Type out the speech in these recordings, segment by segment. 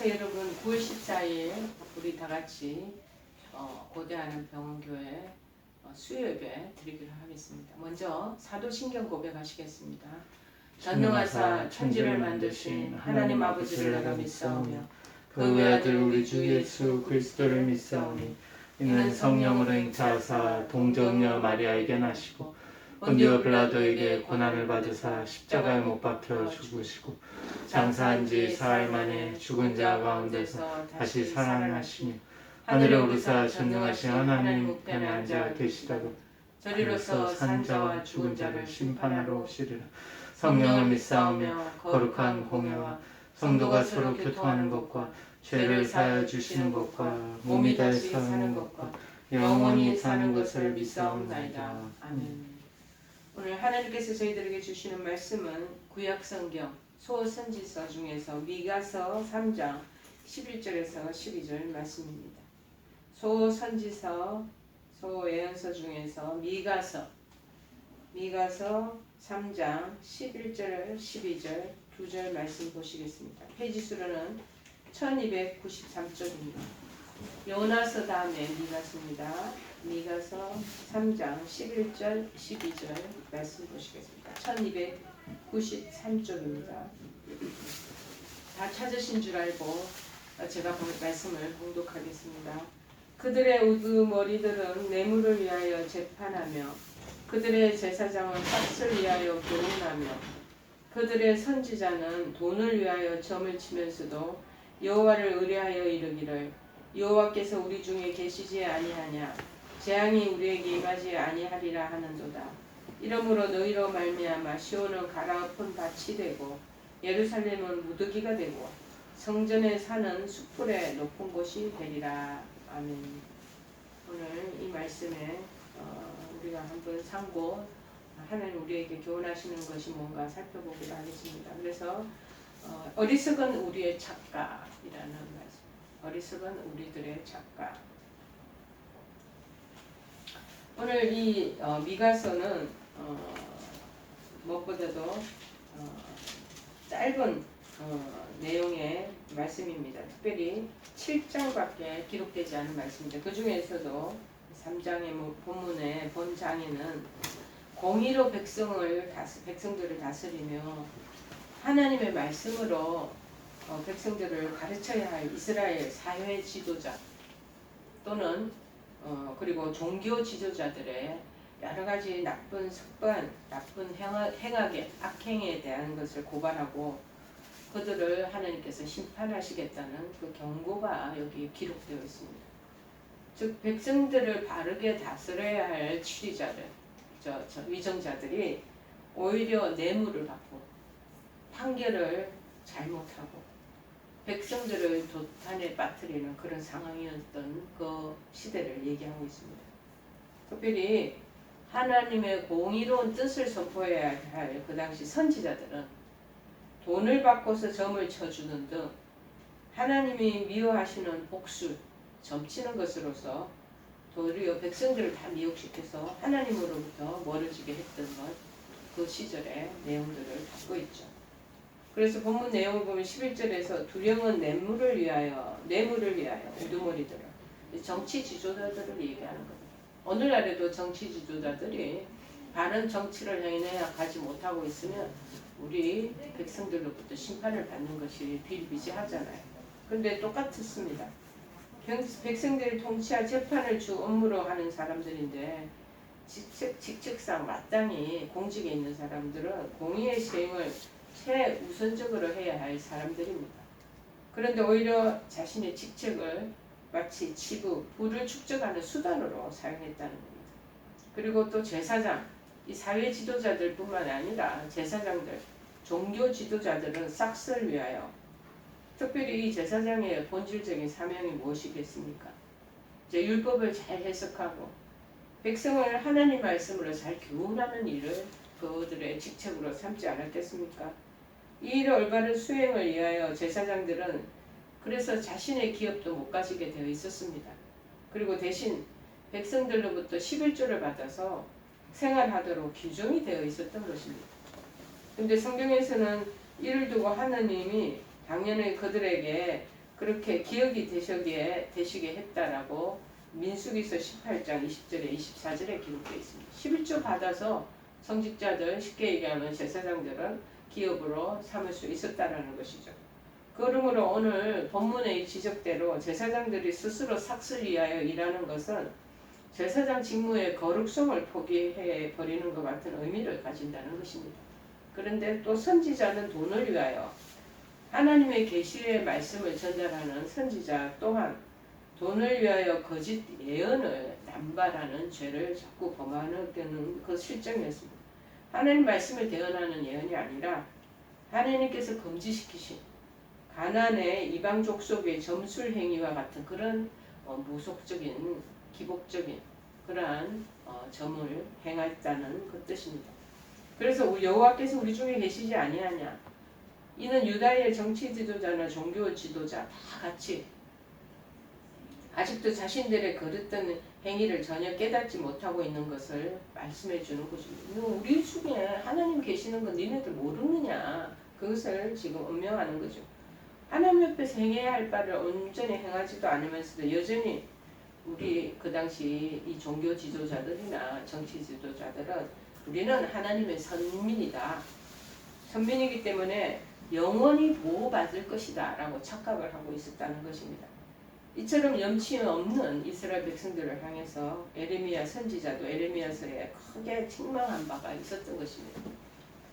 안녕하세요 여러분. 9월 14일 우리 다 같이 고대하는 병원교회 수요예배 드리기로 하겠습니다. 먼저 사도신경 고백하시겠습니다. 전능하사 천지를 만드신 하나님 아버지를 내가 믿사오며 그 외아들 우리 주 예수 그리스도를 믿사오니 이는 성령으로 잉타하사 동정녀 마리아에게 나시고 본디오 빌라도에게 고난을 받으사 십자가에 못 박혀 죽으시고 장사한 지 사흘 만에 죽은 자 가운데서 다시 살아나시며 하늘에 오르사 전능하신 하나님 우편에 앉아 계시다가 저리로서 산 자와 죽은 자를 심판하러 오시리라. 성령을 믿사오며 거룩한 공회와 성도가 서로 교통하는 것과 죄를 사하여 주시는 것과 몸이 다시 사는 것과 영원히 사는 것을 믿사옵나이다. 아멘. 오늘 하나님께서 저희들에게 주시는 말씀은 구약성경 소선지서 중에서 미가서 3장 11절에서 12절 말씀입니다. 소선지서 소예언서 중에서 미가서 3장 11절 12절 두 절 말씀 보시겠습니다. 페이지 수로는 1293쪽입니다. 요나서 다음에 미가서입니다. 미가서 3장 11절 12절 말씀 보시겠습니다. 1293쪽입니다. 다 찾으신 줄 알고 제가 말씀을 봉독하겠습니다. 그들의 우두머리들은 뇌물을 위하여 재판하며 그들의 제사장은 값을 위하여 교훈하며 그들의 선지자는 돈을 위하여 점을 치면서도 여호와를 의뢰하여 이르기를 여호와께서 우리 중에 계시지 아니하냐 재앙이 우리에게 임하지 아니하리라 하는도다. 이러므로 너희로 말미암아 시온은 갈아엎은 밭이 되고 예루살렘은 무더기가 되고 성전에 사는 숲풀의 높은 곳이 되리라. 아멘. 오늘 이 말씀에 우리가 한번 참고 하나님 우리에게 교훈하시는 것이 뭔가 살펴보기로 하겠습니다. 그래서 어리석은 우리의 작가이라는 말씀. 어리석은 우리들의 작가. 오늘 이 미가서는 무엇보다도 짧은 내용의 말씀입니다. 특별히 7장밖에 기록되지 않은 말씀입니다. 그 중에서도 3장의 본문의 본장에는 공의로 백성들을 다스리며 하나님의 말씀으로 백성들을 가르쳐야 할 이스라엘 사회 지도자 또는 그리고 종교 지도자들의 여러 가지 나쁜 습관, 나쁜 악행에 대한 것을 고발하고 그들을 하나님께서 심판하시겠다는 그 경고가 여기 기록되어 있습니다. 즉 백성들을 바르게 다스려야 할 치리자들, 위정자들이 오히려 뇌물을 받고 판결을 잘못하고 백성들을 도탄에 빠뜨리는 그런 상황이었던 그 시대를 얘기하고 있습니다. 특별히 하나님의 공의로운 뜻을 선포해야 할 그 당시 선지자들은 돈을 받고서 점을 쳐주는 등 하나님이 미워하시는 복술, 점치는 것으로서 도리어 백성들을 다 미혹시켜서 하나님으로부터 멀어지게 했던 것, 그 시절의 내용들을 담고 있죠. 그래서 본문 내용을 보면 11절에서 두령은 뇌물을 위하여 우두머리들을 정치 지도자들을 얘기하는 겁니다. 오늘날에도 정치 지도자들이 바른 정치를 행해가지 못하고 있으면 우리 백성들로부터 심판을 받는 것이 비일비재하잖아요. 그런데 똑같습니다. 백성들을 통치할 재판을 주 업무로 하는 사람들인데 직책상 마땅히 공직에 있는 사람들은 공의의 시행을 최우선적으로 해야 할 사람들입니다. 그런데 오히려 자신의 직책을 마치 지부, 부를 축적하는 수단으로 사용했다는 겁니다. 그리고 또 제사장, 이 사회 지도자들 뿐만 아니라 제사장들, 종교 지도자들은 싹쓸 위하여 특별히 이 제사장의 본질적인 사명이 무엇이겠습니까? 이제 율법을 잘 해석하고 백성을 하나님 말씀으로 잘 교훈하는 일을 그들의 직책으로 삼지 않았겠습니까? 이 일을 올바른 수행을 위하여 제사장들은 그래서 자신의 기업도 못 가지게 되어 있었습니다. 그리고 대신 백성들로부터 11조를 받아서 생활하도록 규정이 되어 있었던 것입니다. 그런데 성경에서는 이를 두고 하나님이 당연히 그들에게 그렇게 기억이 되시게 했다라고 민수기서 18장 20절에 24절에 기록되어 있습니다. 11조 받아서 성직자들, 쉽게 얘기하면 제사장들은 기업으로 삼을 수 있었다라는 것이죠. 그러므로 오늘 본문의 지적대로 제사장들이 스스로 삭슬 위하여 일하는 것은 제사장 직무의 거룩성을 포기해 버리는 것 같은 의미를 가진다는 것입니다. 그런데 또 선지자는 돈을 위하여 하나님의 계시의 말씀을 전달하는 선지자 또한 돈을 위하여 거짓 예언을 남발하는 죄를 자꾸 범하는 그 실정이었습니다. 하나님 말씀을 대언하는 예언이 아니라 하나님께서 금지시키신 가나안의 이방 족속의 점술 행위와 같은 그런 무속적인 기복적인 그러한 점을 행했다는 그 뜻입니다. 그래서 여호와께서 우리 중에 계시지 아니하냐. 이는 유다의 정치 지도자나 종교 지도자 다 같이 아직도 자신들의 거릇된 행위를 전혀 깨닫지 못하고 있는 것을 말씀해 주는 것입니다. 우리 중에 하나님 계시는 건 니네들 모르느냐. 그것을 지금 음명하는 거죠. 하나님 옆에서 행해야 할 바를 온전히 행하지도 않으면서도 여전히 우리 그 당시 이 종교 지도자들이나 정치 지도자들은 우리는 하나님의 선민이다. 선민이기 때문에 영원히 보호받을 것이다 라고 착각을 하고 있었다는 것입니다. 이처럼 염치 없는 이스라엘 백성들을 향해서 에레미야 선지자도 에레미야서에 크게 책망한 바가 있었던 것입니다.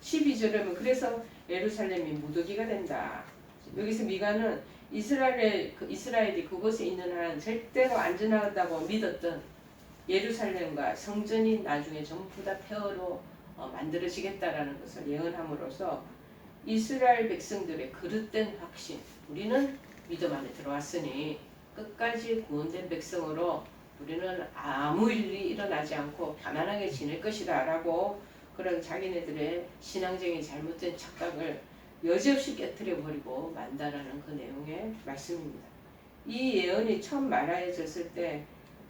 12절에는 그래서 예루살렘이 무더기가 된다. 여기서 미가는 이스라엘이 그곳에 있는 한 절대로 안전하다고 믿었던 예루살렘과 성전이 나중에 전부 다 폐허로 만들어지겠다라는 것을 예언함으로써 이스라엘 백성들의 그릇된 확신, 우리는 믿음 안에 들어왔으니 끝까지 구원된 백성으로 우리는 아무 일이 일어나지 않고 편안하게 지낼 것이다 라고 그런 자기네들의 신앙적인 잘못된 착각을 여지없이 깨뜨려 버리고 만다라는 그 내용의 말씀입니다. 이 예언이 처음 말하여졌을 때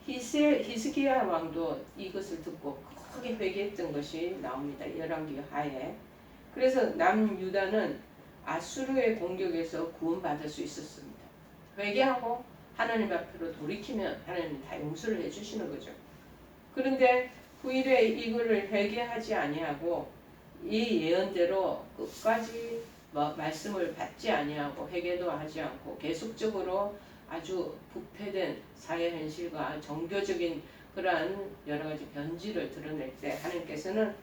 히스기야 왕도 이것을 듣고 크게 회개했던 것이 나옵니다. 열왕기 하에. 그래서 남유다는 아수르의 공격에서 구원받을 수 있었습니다. 회개하고 하나님 앞으로 돌이키면 하나님이 다 용서를 해주시는 거죠. 그런데 후일에 이거를 회개하지 아니하고 이 예언대로 끝까지 말씀을 받지 아니하고 회개도 하지 않고 계속적으로 아주 부패된 사회 현실과 종교적인 그러한 여러 가지 변질을 드러낼 때 하나님께서는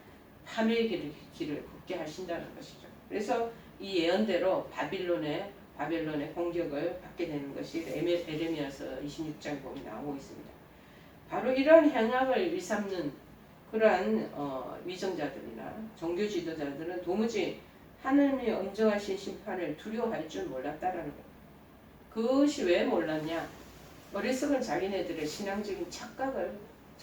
파멸의 길을 걷게 하신다는 것이죠. 그래서 이 예언대로 바벨론의 공격을 받게 되는 것이 에레미야서 26장 보면 나오고 있습니다. 바로 이러한 행악을 일삼는 그러한 위정자들이나 종교 지도자들은 도무지 하나님의 엄정하신 심판을 두려워할 줄 몰랐다라는 거예요. 그것이 왜 몰랐냐? 어리석은 자기네들의 신앙적인 착각을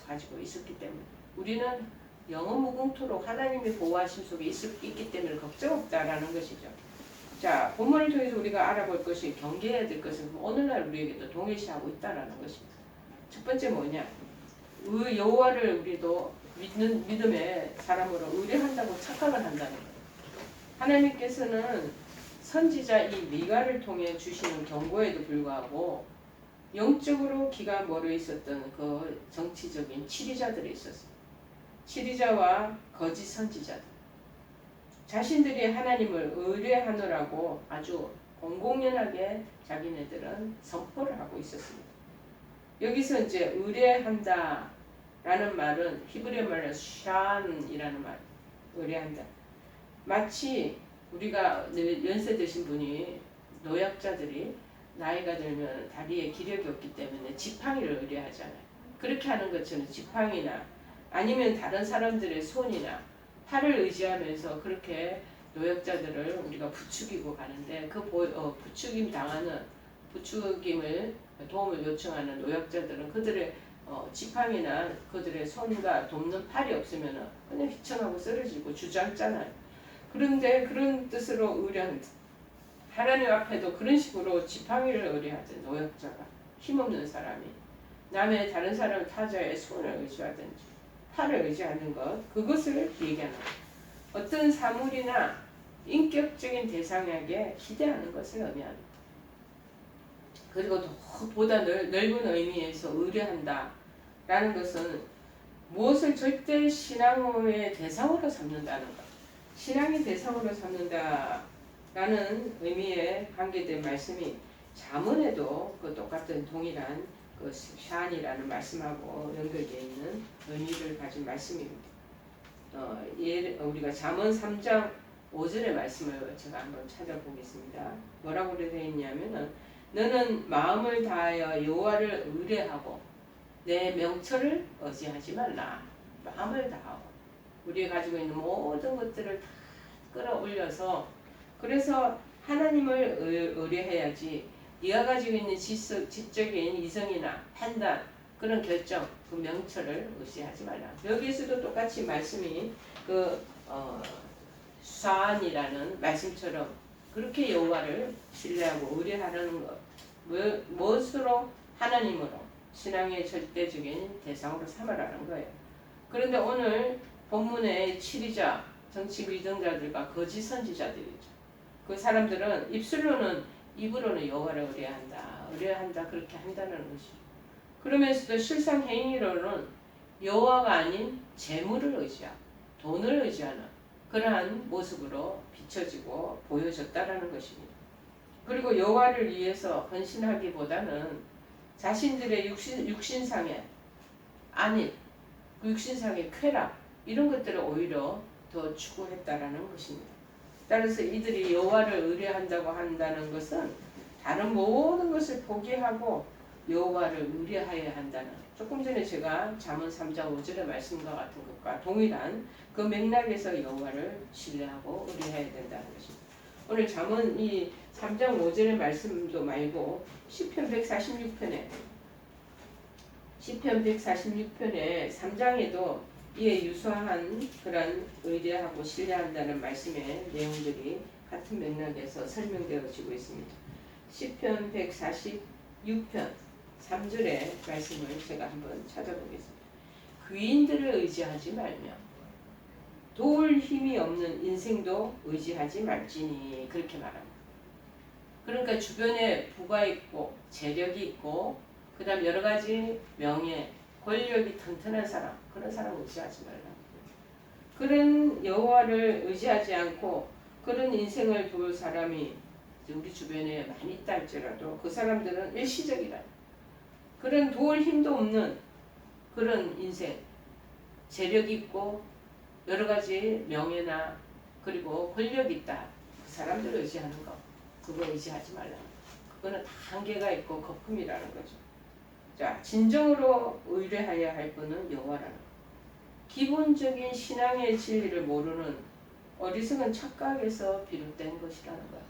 가지고 있었기 때문에 우리는 영원 무궁토록 하나님의 보호하심 속에 있기 때문에 걱정 없다라는 것이죠. 자, 본문을 통해서 우리가 알아볼 것이 경계해야 될 것은 오늘날 우리에게도 동일시하고 있다라는 것입니다. 첫 번째 뭐냐? 여호와를 우리도 믿는 믿음의 사람으로 의뢰한다고 착각을 한다는 거예요. 하나님께서는 선지자 이 미가를 통해 주시는 경고에도 불구하고 영적으로 기가 멀어 있었던 그 정치적인 치리자들이 있었어요. 치리자와 거짓 선지자들. 자신들이 하나님을 의뢰하느라고 아주 공공연하게 자기네들은 선포를 하고 있었습니다. 여기서 이제 의뢰한다 라는 말은 히브리어 말로 샨이라는 말, 의뢰한다. 마치 우리가 연세 드신 분이 노약자들이 나이가 들면 다리에 기력이 없기 때문에 지팡이를 의뢰하잖아요. 그렇게 하는 것처럼 지팡이나 아니면 다른 사람들의 손이나 팔을 의지하면서 그렇게 노약자들을 우리가 부추기고 가는데 그 부추김 당하는 부추김을 도움을 요청하는 노약자들은 그들의 지팡이나 그들의 손과 돕는 팔이 없으면 그냥 휘청하고 쓰러지고 주저앉잖아요. 그런데 그런 뜻으로 의뢰한 하나님 앞에도 그런 식으로 지팡이를 의뢰하든 노약자가 힘없는 사람이 남의 다른 사람 타자의 손을 의지하든지 팔을 의지하는 것 그것을 얘기하는 것. 어떤 사물이나 인격적인 대상에게 기대하는 것을 의미합니다. 그리고 더 보다 넓은 의미에서 의뢰한다 라는 것은 무엇을 절대 신앙의 대상으로 삼는다는 것, 신앙의 대상으로 삼는다 라는 의미에 관계된 말씀이 잠언에도 그 똑같은 동일한 그 샨이라는 말씀하고 연결되어 있는 의미를 가진 말씀입니다. 우리가 잠언 3장 5절의 말씀을 제가 한번 찾아보겠습니다. 뭐라고 되어 있냐면은 너는 마음을 다하여 여호와를 의뢰하고 내 명철을 의지하지 말라. 마음을 다하고 우리가 가지고 있는 모든 것들을 다 끌어올려서 그래서 하나님을 의뢰해야지 네가 가지고 있는 지적인 이성이나 판단 그런 결정 그 명철을 의지하지 말라. 여기에서도 똑같이 말씀이 수사안이라는 말씀처럼 그렇게 여호와를 신뢰하고 의뢰하라는 것 무엇으로 하나님으로 신앙의 절대적인 대상으로 삼으라는 거예요. 그런데 오늘 본문의 치리자 정치 위정자들과 거짓 선지자들이죠. 그 사람들은 입으로는 여호와를 의뢰한다 그렇게 한다는 것이죠. 그러면서도 실상 행위로는 여호와가 아닌 재물을 의지하고 돈을 의지하는 그러한 모습으로 비춰지고 보여졌다라는 것입니다. 그리고 여호와를 위해서 헌신하기보다는 자신들의 육신상의 안입, 육신상의 쾌락 이런 것들을 오히려 더 추구했다라는 것입니다. 따라서 이들이 여호와를 의뢰한다고 한다는 것은 다른 모든 것을 포기하고 여호와를 의뢰하여야 한다는 조금 전에 제가 잠언 3장 5절의 말씀과 같은 것과 동일한 그 맥락에서 여호와를 신뢰하고 의뢰해야 된다는 것입니다. 오늘 잠언 이 3장 5절의 말씀도 말고 시편 146편에 3장에도 이에 유사한 그런 의뢰하고 신뢰한다는 말씀의 내용들이 같은 맥락에서 설명되어지고 있습니다. 시편 146편 3절의 말씀을 제가 한번 찾아보겠습니다. 귀인들을 의지하지 말며 도울 힘이 없는 인생도 의지하지 말지니 그렇게 말합니다. 그러니까 주변에 부가 있고 재력이 있고 그 다음 여러 가지 명예, 권력이 튼튼한 사람 그런 사람 의지하지 말라. 그런 여호와를 의지하지 않고 그런 인생을 도울 사람이 우리 주변에 많이 있다 할지라도 그 사람들은 일시적이라 그런 도울 힘도 없는 그런 인생 재력 있고 여러 가지 명예나 그리고 권력이 있다 그 사람들을 의지하는 거 그거 의지하지 말라. 그거는 다 한계가 있고 거품이라는 거죠. 자, 진정으로 의뢰하여야 할 분은 여호와라는 것. 기본적인 신앙의 진리를 모르는 어리석은 착각에서 비롯된 것이라는 거야.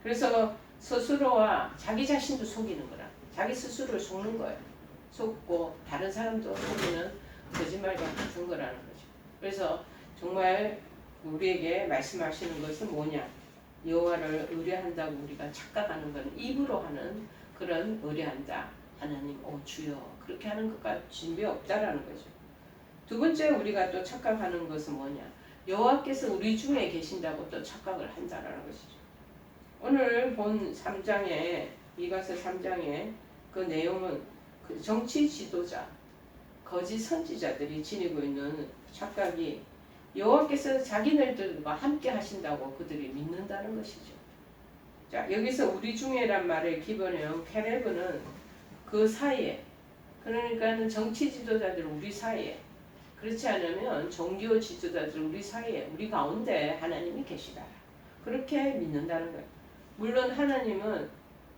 그래서 스스로와 자기 자신도 속이는 거라. 자기 스스로를 속는 거예요. 속고 다른 사람도 속이는 거짓말과 같은 거라는 거죠. 그래서 정말 우리에게 말씀하시는 것은 뭐냐? 여호와를 의뢰한다고 우리가 착각하는 건 입으로 하는 그런 의뢰한다. 하나님, 주여 그렇게 하는 것과 진배 없다라는 거죠. 두 번째 우리가 또 착각하는 것은 뭐냐? 여호와께서 우리 중에 계신다고 또 착각을 한다라는 것이죠. 오늘 본 3장에 이가서 3장에 그 내용은 그 정치 지도자, 거짓 선지자들이 지니고 있는 착각이 여호와께서 자기네들과 함께 하신다고 그들이 믿는다는 것이죠. 자, 여기서 우리 중에란 말을 기본해온 케레브는 그 사이에 그러니까는 정치 지도자들 우리 사이에 그렇지 않으면 종교 지도자들 우리 사이에 우리 가운데 하나님이 계시다. 그렇게 믿는다는 거예요. 물론 하나님은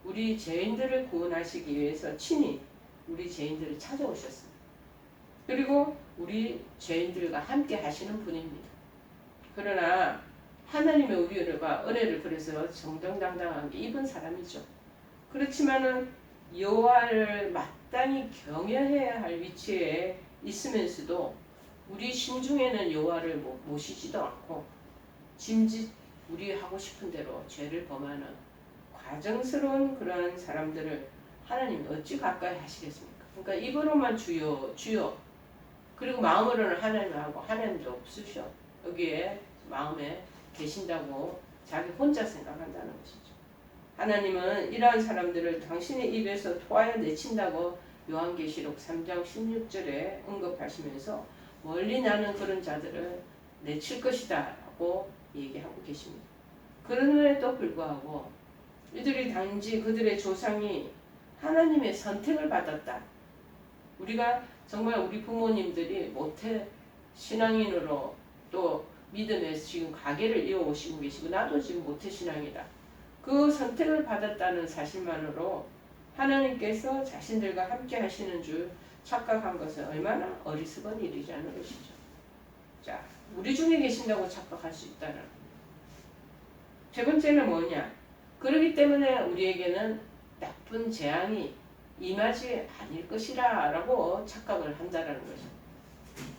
우리 죄인들을 구원하시기 위해서 친히 우리 죄인들을 찾아오셨습니다. 그리고 우리 죄인들과 함께 하시는 분입니다. 그러나 하나님의 우리가 은혜를 그래서 정정당당하게 입은 사람이죠. 그렇지만은 여호와를 마땅히 경외해야 할 위치에 있으면서도 우리 심중에는 여호와를 모시지도 않고 짐짓 우리 하고 싶은 대로 죄를 범하는 과정스러운 그러한 사람들을 하나님 어찌 가까이 하시겠습니까? 그러니까 입으로만 주여 주여 그리고 마음으로는 하나님을 하고 하나님도 없으셔. 여기에 마음에 계신다고 자기 혼자 생각한다는 것이죠. 하나님은 이러한 사람들을 당신의 입에서 토하여 내친다고 요한계시록 3장 16절에 언급하시면서 멀리 나는 그런 자들을 내칠 것이다 라고 얘기하고 계십니다. 그럼에도 불구하고 이들이 단지 그들의 조상이 하나님의 선택을 받았다. 우리가 정말 우리 부모님들이 모태 신앙인으로 또 믿음에 지금 가계를 이어오시고 계시고 나도 지금 모태 신앙이다. 그 선택을 받았다는 사실만으로 하나님께서 자신들과 함께 하시는 줄 착각한 것은 얼마나 어리석은 일이지 않은 것이죠. 자, 우리 중에 계신다고 착각할 수 있다는. 세 번째는 뭐냐? 그렇기 때문에 우리에게는 나쁜 재앙이 임하지 않을 것이라 라고 착각을 한다는 것이죠.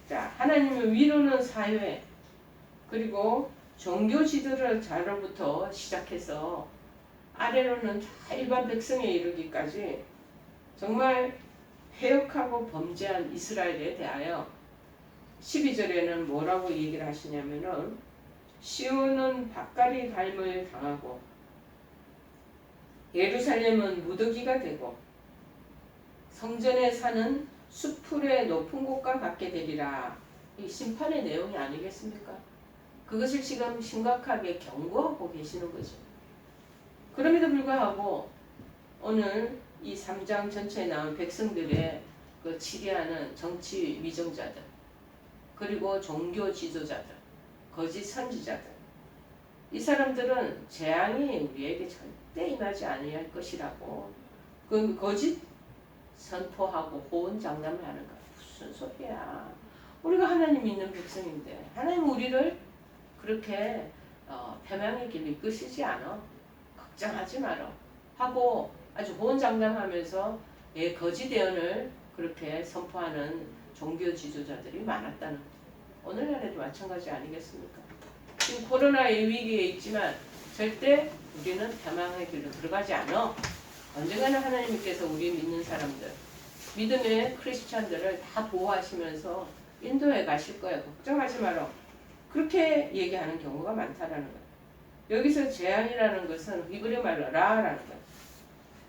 자, 하나님은 위로는 사회 그리고 종교 지도자로부터 시작해서 아래로는 다 일반 백성에 이르기까지 정말 회역하고 범죄한 이스라엘에 대하여 12절에는 뭐라고 얘기를 하시냐면은 시온은 밭갈이 갈무를 당하고 예루살렘은 무더기가 되고 성전에 사는 수풀의 높은 곳과 같게 되리라. 이 심판의 내용이 아니겠습니까? 그것을 지금 심각하게 경고하고 계시는 거죠. 그럼에도 불구하고 오늘 이 3장 전체에 나온 백성들의 그 치리하는 정치 위정자들 그리고 종교 지도자들 거짓 선지자들 이 사람들은 재앙이 우리에게 절대 임하지 아니할 것이라고 그 거짓 선포하고 호언장담을 하는 거야. 무슨 소리야. 우리가 하나님 믿는 백성인데 하나님 우리를 그렇게 패망의 길로 이끄시지 않아. 걱정하지 마라 하고 아주 호언장담하면서 거짓 예언을 그렇게 선포하는 종교 지도자들이 많았다는 거죠. 오늘날에도 마찬가지 아니겠습니까? 지금 코로나의 위기에 있지만 절대 우리는 패망의 길로 들어가지 않아. 언젠가는 하나님께서 우리 믿는 사람들, 믿음의 크리스찬들을 다 보호하시면서 인도해 가실 거야. 걱정하지 마라. 그렇게 얘기하는 경우가 많다라는 거예요. 여기서 재앙이라는 것은 히브리 말로 라라는 거예요.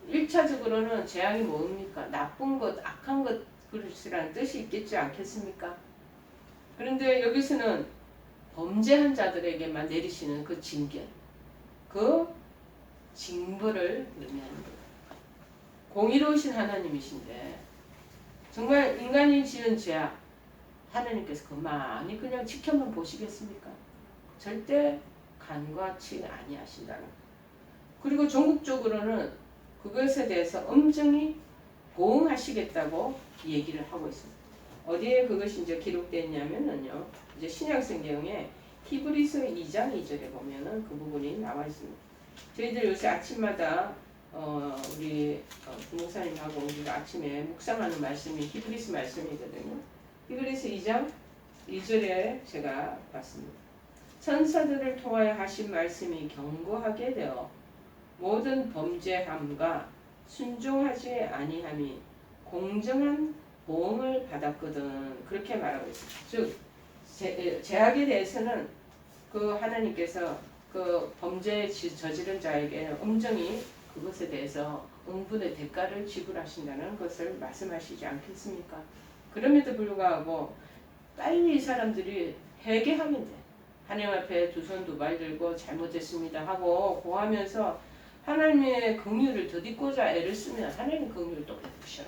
1차적으로는 재앙이 뭡니까? 나쁜 것, 악한 것이라는 뜻이 있겠지 않겠습니까? 그런데 여기서는 범죄한 자들에게만 내리시는 그 징계, 그 징벌을 의미하는 거예요. 공의로우신 하나님이신데 정말 인간이 지은 죄악 하나님께서 그만이 그냥 지켜만 보시겠습니까? 절대 간과치 아니하신다는 거예요. 그리고 전국적으로는 그것에 대해서 엄정히 보응하시겠다고 얘기를 하고 있습니다. 어디에 그것이 이제 기록되어 있냐면요. 이제 신약성경에 히브리서 2장 2절에 보면은 그 부분이 나와 있습니다. 저희들 요새 아침마다 우리 목사님하고 우리가 아침에 묵상하는 말씀이 히브리서 말씀이거든요. 히브리서 2장 2절에 제가 봤습니다. 천사들을 통하여 하신 말씀이 경고하게 되어 모든 범죄함과 순종하지 아니함이 공정한 보응을 받았거든. 그렇게 말하고 있습니다. 즉 죄악에 대해서는 그 하나님께서 그 범죄 저지른 자에게 엄정히 그것에 대해서 응분의 대가를 지불하신다는 것을 말씀하시지 않겠습니까? 그럼에도 불구하고 빨리 이 사람들이 회개하면 돼. 하나님 앞에 두 손 두 발 들고 잘못했습니다 하고 고하면서 하나님의 긍휼을 더딛고자 애를 쓰면 하나님 긍휼을 또 베푸셔요.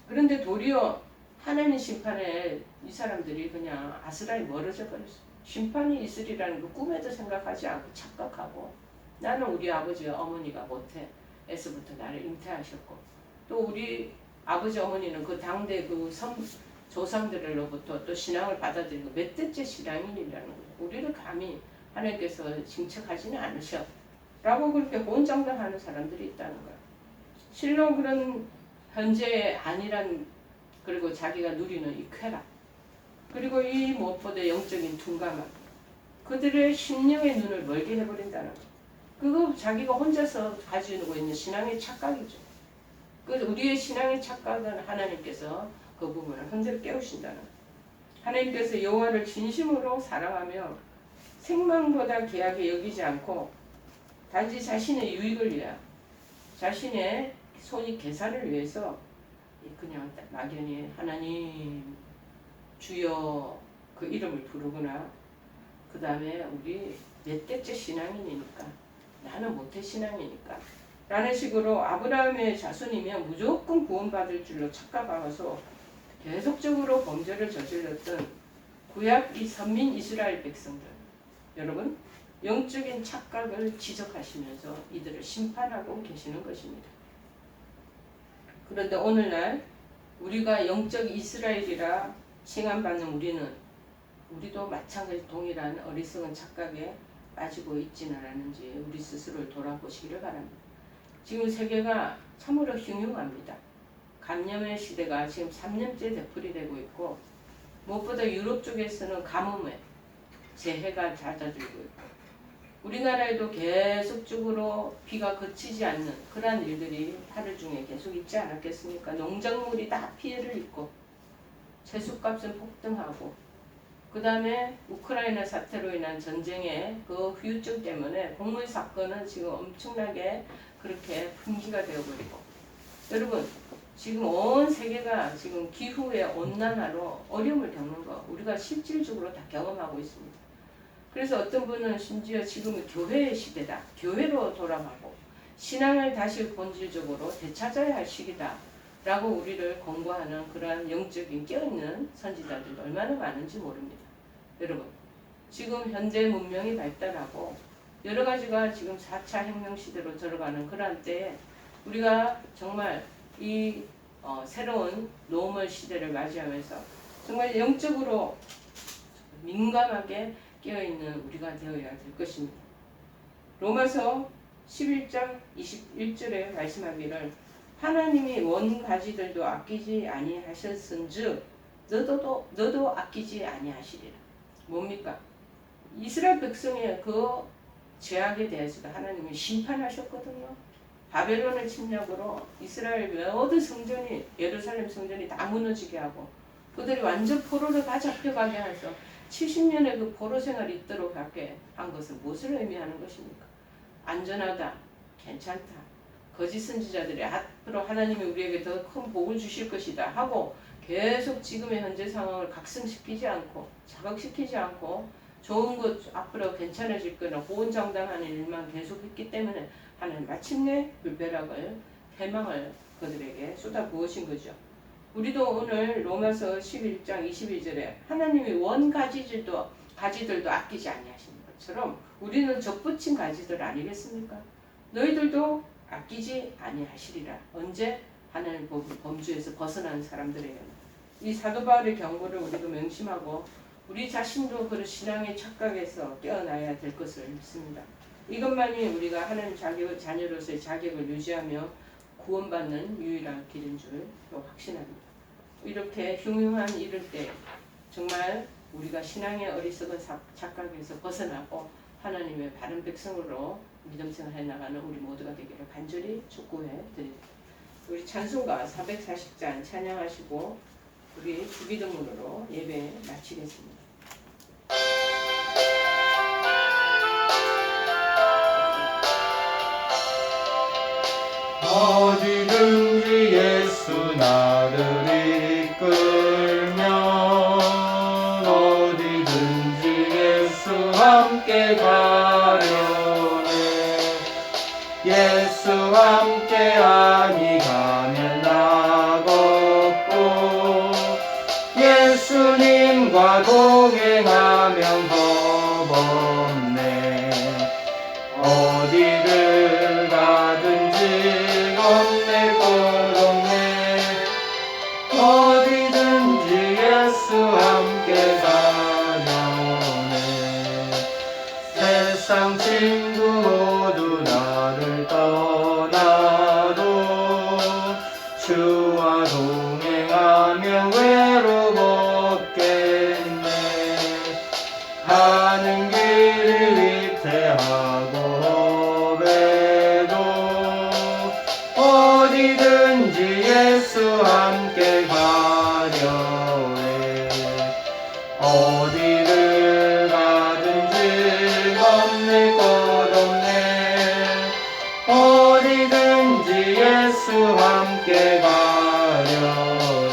그런데 도리어 하나님 심판에 이 사람들이 그냥 아스라이 멀어져 버렸어. 심판이 있으리라는 거 꿈에도 생각하지 않고 착각하고 나는 우리 아버지 어머니가 모태에서부터 나를 잉태하셨고 또 우리 아버지 어머니는 그 당대 그 조상들로부터 또 신앙을 받아들이고 몇 대째 신앙인이라는 거예요. 우리를 감히 하나님께서 징책하지는 않으셔 라고 그렇게 호언장담하는 사람들이 있다는 거예요. 실로 그런 현재의 안일한 그리고 자기가 누리는 이 쾌락 그리고 이 무엇보다 영적인 둔감함 그들의 심령의 눈을 멀게 해버린다는 거예요. 그거 자기가 혼자서 가지고 있는 신앙의 착각이죠. 그 우리의 신앙의 착각은 하나님께서 그 부분을 흔들어 깨우신다는 거예요. 하나님께서 여호와를 진심으로 사랑하며 생명보다 귀하게 여기지 않고 단지 자신의 유익을 위하여 자신의 손익 계산을 위해서 그냥 막연히 하나님 주여 그 이름을 부르거나 그 다음에 우리 몇 대째 신앙인이니까 나는 모태 신앙이니까 라는 식으로 아브라함의 자손이면 무조건 구원받을 줄로 착각하면서 계속적으로 범죄를 저질렀던 구약 이 선민 이스라엘 백성들, 여러분 영적인 착각을 지적하시면서 이들을 심판하고 계시는 것입니다. 그런데 오늘날 우리가 영적 이스라엘이라 칭함받는 우리도 마찬가지 동일한 어리석은 착각에 빠지고 있지는 않은지 우리 스스로를 돌아보시기를 바랍니다. 지금 세계가 참으로 흉흉합니다. 감염의 시대가 지금 3년째 되풀이되고 있고 무엇보다 유럽 쪽에서는 가뭄에 재해가 잦아들고 있고 우리나라에도 계속적으로 비가 그치지 않는 그러한 일들이 하루 중에 계속 있지 않았겠습니까? 농작물이 다 피해를 입고 채소값은 폭등하고 그 다음에 우크라이나 사태로 인한 전쟁의 그 후유증 때문에 곡물 사건은 지금 엄청나게 그렇게 분기가 되어버리고 여러분 지금 온 세계가 지금 기후의 온난화로 어려움을 겪는 거 우리가 실질적으로 다 경험하고 있습니다. 그래서 어떤 분은 심지어 지금은 교회의 시대다. 교회로 돌아가고 신앙을 다시 본질적으로 되찾아야 할 시기다. 라고 우리를 권고하는 그러한 영적인 깨어있는 선지자들도 얼마나 많은지 모릅니다. 여러분 지금 현대 문명이 발달하고 여러 가지가 지금 4차 혁명 시대로 들어가는 그러한 때에 우리가 정말 이 새로운 노멀 시대를 맞이하면서 정말 영적으로 민감하게 깨어있는 우리가 되어야 될 것입니다. 로마서 11장 21절에 말씀하기를 하나님이 원가지들도 아끼지 아니하셨은즉 너도 아끼지 아니하시리라. 뭡니까? 이스라엘 백성의 그 죄악에 대해서도 하나님이 심판하셨거든요. 바벨론의 침략으로 이스라엘 모든 성전이 예루살렘 성전이 다 무너지게 하고 그들이 완전 포로로 다 잡혀가게 해서 70년의 그 포로 생활이 있도록 하게 한 것은 무엇을 의미하는 것입니까? 안전하다, 괜찮다. 거짓 선지자들이 앞으로 하나님이 우리에게 더 큰 복을 주실 것이다 하고 계속 지금의 현재 상황을 각성시키지 않고 자극시키지 않고 좋은 것 앞으로 괜찮아질 거나 호언장담하는 일만 계속했기 때문에 하나님 마침내 불벼락을 해망을 그들에게 쏟아부으신 거죠. 우리도 오늘 로마서 11장 22절에 하나님이 원가지들도 아끼지 아니하시는 것처럼 우리는 접붙인 가지들 아니겠습니까? 너희들도 아끼지 아니하시리라. 언제? 하나님 범주에서 벗어난 사람들에게는. 이 사도 바울의 경고를 우리도 명심하고 우리 자신도 그런 신앙의 착각에서 깨어나야 될 것을 믿습니다. 이것만이 우리가 하나님 자녀로서의 자격을 유지하며 구원받는 유일한 길인 줄 확신합니다. 이렇게 흉흉한 이럴 때 정말 우리가 신앙의 어리석은 착각에서 벗어나고 하나님의 바른 백성으로 믿음 생활해 나가는 우리 모두가 되기를 간절히 축복해 드립니다. 우리 찬송가 440장 찬양하시고 우리 주기도문으로 예배 마치겠습니다. 어디든지 예수 나를 이끌면 어디든지 예수 함께 가려네. 예수 함께 아니 가면 나 걷고 예수님과 동행하면 겁없네. 어디를 가든지 겁낼 것 없네. 어디든지 예수 함께 가려네. 세상 친구 모두 나를 떠나도 주와 동행하면 외롭겠네. 가는 길이 위태하고 험해도 어디든지 예수 함께 가려네. 어디를 가든지 겁낼 것 없네. 예수 함께 가려래.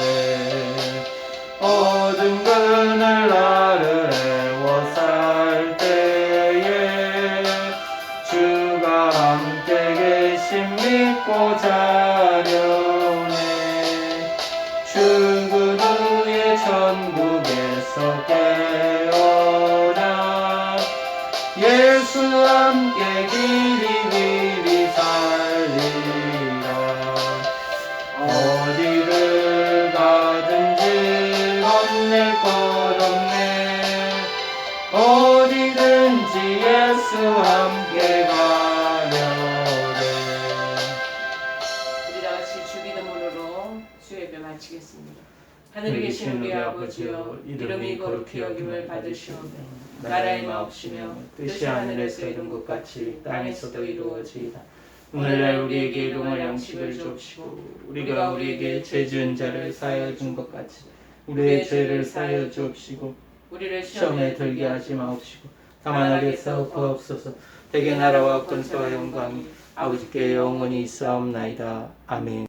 어두운 그늘나를 애워살 때에 주가 함께 계심 믿고 자려네. 출근 후에 천국에서 깨어나 예수 함께 길이 살리라. 어디를 가든지 겁낼 것 없네. 어디든지 예수 함께 가려래. 우리 다 같이 주기도문으로 수요예배 마치겠습니다. 하늘에 계신 우리 아버지여, 이름이 거룩히 여김을 받으시오며 나라의 마옵시며 뜻이 하늘에서 이룬 것 같이 땅에서도 이루어지이다. 오늘날 우리에게 일용할 양식을 줍시고 우리가 우리에게 죄 지은 자를 사하여 준 것 같이 우리의 죄를 사하여 주옵시고 우리를 시험에 들게 하지 마옵시고 다만 악에서 구하옵소서. 대개 나라와 권세와 영광이 아버지께 영원히 있사옵나이다. 아멘.